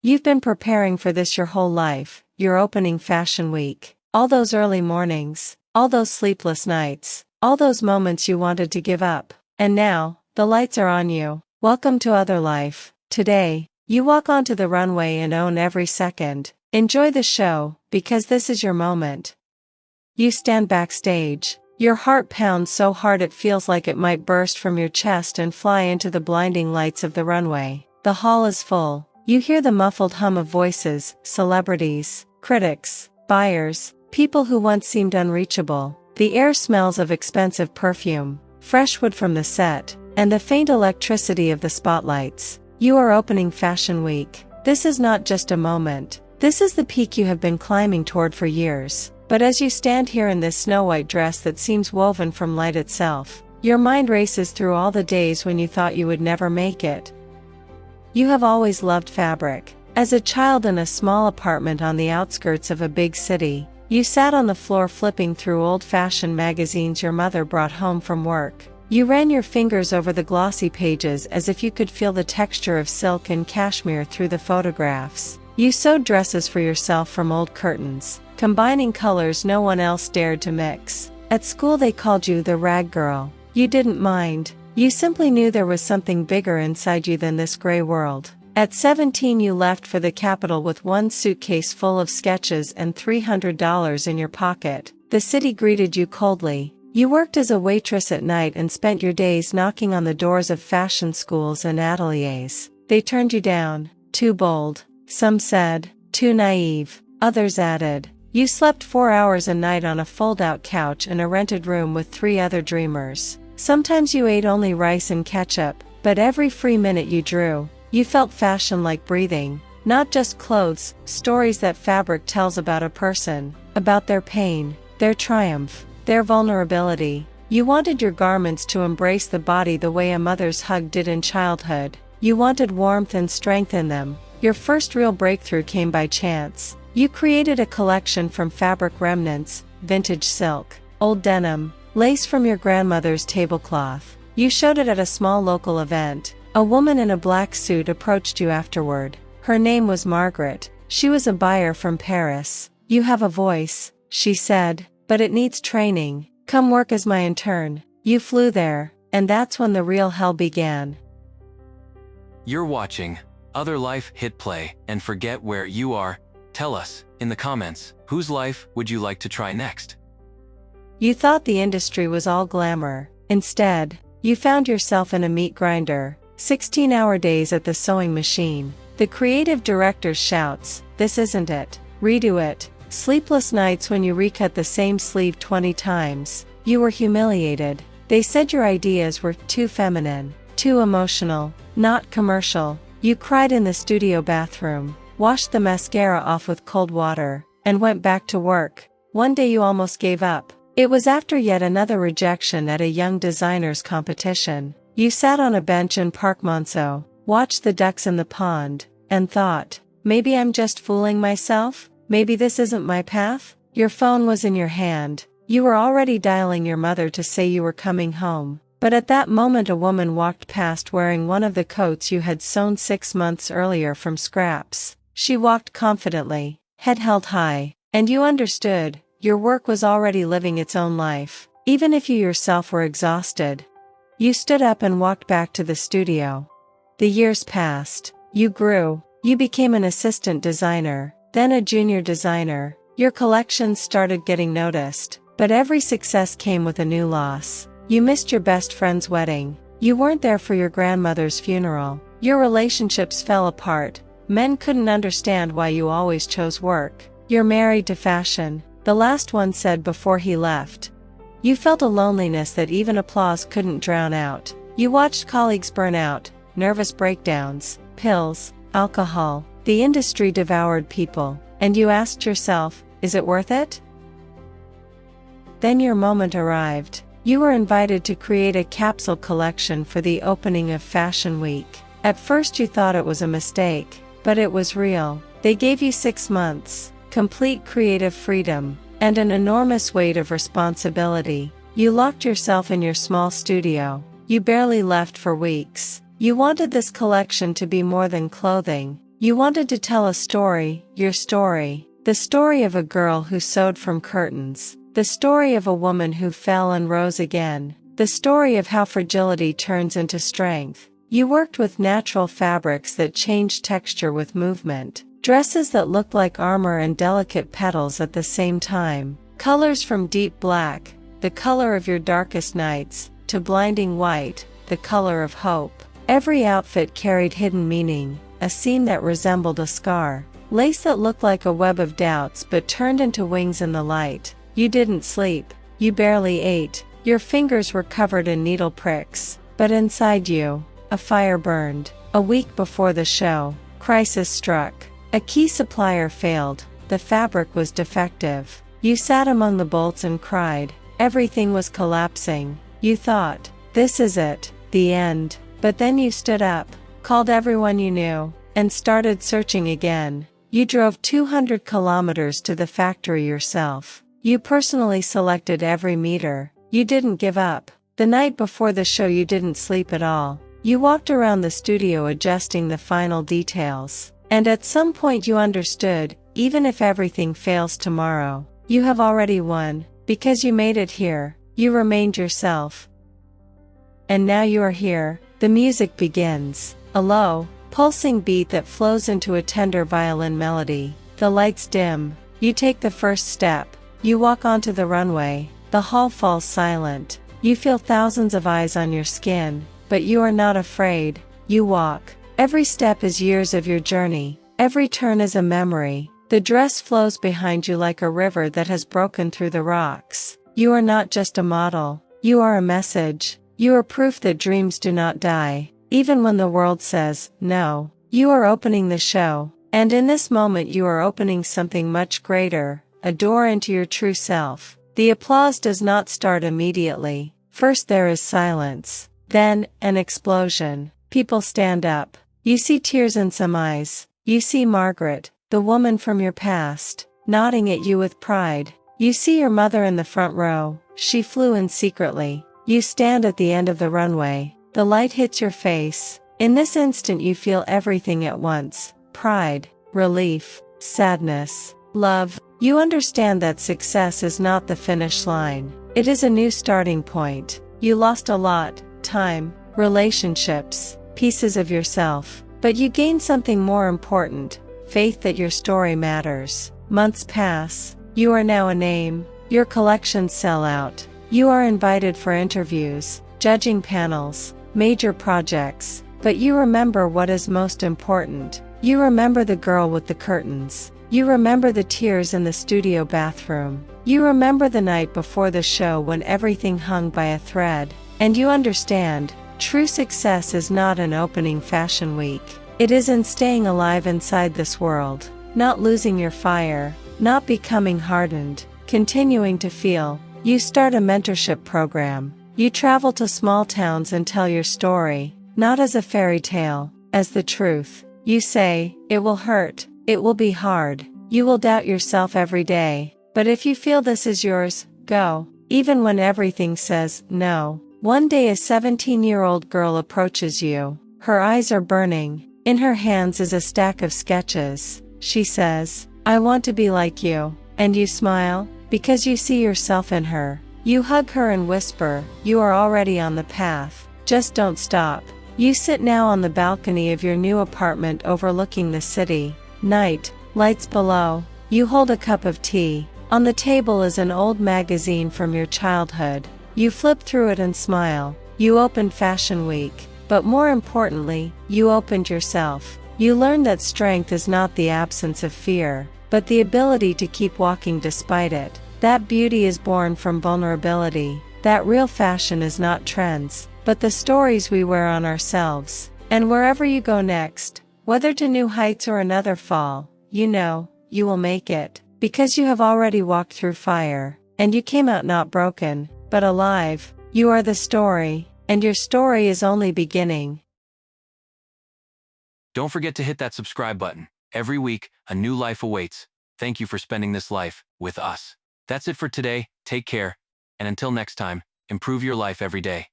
You've been preparing for this your whole life, your opening fashion week. All those early mornings, all those sleepless nights, all those moments you wanted to give up. And now, the lights are on you. Welcome to Other Life. Today, you walk onto the runway and own every second. Enjoy the show, because this is your moment. You stand backstage. Your heart pounds so hard it feels like it might burst from your chest and fly into the blinding lights of the runway. The hall is full. You hear the muffled hum of voices, celebrities, critics, buyers, people who once seemed unreachable. The air smells of expensive perfume, fresh wood from the set, and the faint electricity of the spotlights. You are opening Fashion Week. This is not just a moment. This is the peak you have been climbing toward for years. But as you stand here in this snow-white dress that seems woven from light itself, your mind races through all the days when you thought you would never make it. You have always loved fabric. As a child in a small apartment on the outskirts of a big city, you sat on the floor flipping through old-fashioned magazines your mother brought home from work. You ran your fingers over the glossy pages as if you could feel the texture of silk and cashmere through the photographs. You sewed dresses for yourself from old curtains, combining colors no one else dared to mix. At school they called you the rag girl. You didn't mind. You simply knew there was something bigger inside you than this gray world. At 17 you left for the capital with one suitcase full of sketches and $300 in your pocket. The city greeted you coldly. You worked as a waitress at night and spent your days knocking on the doors of fashion schools and ateliers. They turned you down. Too bold. Some said, too naive. Others added, you slept 4 hours a night on a fold-out couch in a rented room with 3 other dreamers. Sometimes you ate only rice and ketchup, but every free minute you drew, you felt fashion like breathing. Not just clothes, stories that fabric tells about a person, about their pain, their triumph, their vulnerability. You wanted your garments to embrace the body the way a mother's hug did in childhood. You wanted warmth and strength in them. Your first real breakthrough came by chance. You created a collection from fabric remnants, vintage silk, old denim, lace from your grandmother's tablecloth. You showed it at a small local event. A woman in a black suit approached you afterward. Her name was Margaret. She was a buyer from Paris. You have a voice, she said, but it needs training. Come work as my intern. You flew there, and that's when the real hell began. You're watching Other Life. Hit play and forget where you are. Tell us, in the comments, whose life would you like to try next? You thought the industry was all glamour. Instead, you found yourself in a meat grinder, 16-hour days at the sewing machine. The creative director shouts, this isn't it. Redo it. Sleepless nights when you recut the same sleeve 20 times. You were humiliated. They said your ideas were too feminine, too emotional, not commercial. You cried in the studio bathroom, washed the mascara off with cold water, and went back to work. One day you almost gave up. It was after yet another rejection at a young designers competition. You sat on a bench in Park Monceau, watched the ducks in the pond, and thought, maybe I'm just fooling myself? Maybe this isn't my path? Your phone was in your hand. You were already dialing your mother to say you were coming home. But at that moment a woman walked past wearing one of the coats you had sewn 6 months earlier from scraps. She walked confidently, head held high, and you understood. Your work was already living its own life, even if you yourself were exhausted. You stood up and walked back to the studio. The years passed. You grew. You became an assistant designer, then a junior designer. Your collections started getting noticed, but every success came with a new loss. You missed your best friend's wedding. You weren't there for your grandmother's funeral. Your relationships fell apart. Men couldn't understand why you always chose work. You're married to fashion, the last one said before he left. You felt a loneliness that even applause couldn't drown out. You watched colleagues burn out, nervous breakdowns, pills, alcohol. The industry devoured people, and you asked yourself, is it worth it? Then your moment arrived. You were invited to create a capsule collection for the opening of Fashion Week. At first you thought it was a mistake, but it was real. They gave you 6 months. Complete creative freedom, and an enormous weight of responsibility. You locked yourself in your small studio. You barely left for weeks. You wanted this collection to be more than clothing. You wanted to tell a story, your story. The story of a girl who sewed from curtains. The story of a woman who fell and rose again. The story of how fragility turns into strength. You worked with natural fabrics that changed texture with movement. Dresses that looked like armor and delicate petals at the same time. Colors from deep black, the color of your darkest nights, to blinding white, the color of hope. Every outfit carried hidden meaning, a seam that resembled a scar. Lace that looked like a web of doubts but turned into wings in the light. You didn't sleep. You barely ate. Your fingers were covered in needle pricks. But inside you, a fire burned. A week before the show, crisis struck. A key supplier failed. The fabric was defective. You sat among the bolts and cried. Everything was collapsing. You thought, this is it, the end. But then you stood up, called everyone you knew, and started searching again. You drove 200 kilometers to the factory yourself. You personally selected every meter. You didn't give up. The night before the show you didn't sleep at all. You walked around the studio adjusting the final details. And at some point you understood, even if everything fails tomorrow, you have already won, because you made it here. You remained yourself. And now you are here. The music begins. A low, pulsing beat that flows into a tender violin melody. The lights dim. You take the first step. You walk onto the runway. The hall falls silent. You feel thousands of eyes on your skin, but you are not afraid. You walk. Every step is years of your journey. Every turn is a memory. The dress flows behind you like a river that has broken through the rocks. You are not just a model. You are a message. You are proof that dreams do not die. Even when the world says, no, you are opening the show. And in this moment you are opening something much greater, a door into your true self. The applause does not start immediately. First there is silence. Then, an explosion. People stand up. You see tears in some eyes. You see Margaret, the woman from your past, nodding at you with pride. You see your mother in the front row. She flew in secretly. You stand at the end of the runway. The light hits your face. In this instant you feel everything at once. Pride, relief, sadness, love. You understand that success is not the finish line. It is a new starting point. You lost a lot, time, relationships, pieces of yourself. But you gain something more important, faith that your story matters. Months pass. You are now a name. Your collections sell out. You are invited for interviews, judging panels, major projects. But you remember what is most important. You remember the girl with the curtains. You remember the tears in the studio bathroom. You remember the night before the show when everything hung by a thread. And you understand, true success is not an opening fashion week. It is in staying alive inside this world, not losing your fire, not becoming hardened, continuing to feel. You start a mentorship program. You travel to small towns and tell your story, not as a fairy tale, as the truth. You say, it will hurt, it will be hard, you will doubt yourself every day. But if you feel this is yours, go, even when everything says no. One day a 17-year-old girl approaches you. Her eyes are burning. In her hands is a stack of sketches. She says, I want to be like you. And you smile, because you see yourself in her. You hug her and whisper, you are already on the path. Just don't stop. You sit now on the balcony of your new apartment overlooking the city. Night, lights below. You hold a cup of tea. On the table is an old magazine from your childhood. You flip through it and smile. You opened Fashion Week. But more importantly, you opened yourself. You learned that strength is not the absence of fear, but the ability to keep walking despite it. That beauty is born from vulnerability. That real fashion is not trends, but the stories we wear on ourselves. And wherever you go next, whether to new heights or another fall, you know, you will make it. Because you have already walked through fire, and you came out not broken, but alive. You are the story, and your story is only beginning. Don't forget to hit that subscribe button. Every week, a new life awaits. Thank you for spending this life with us. That's it for today. Take care, and until next time, improve your life every day.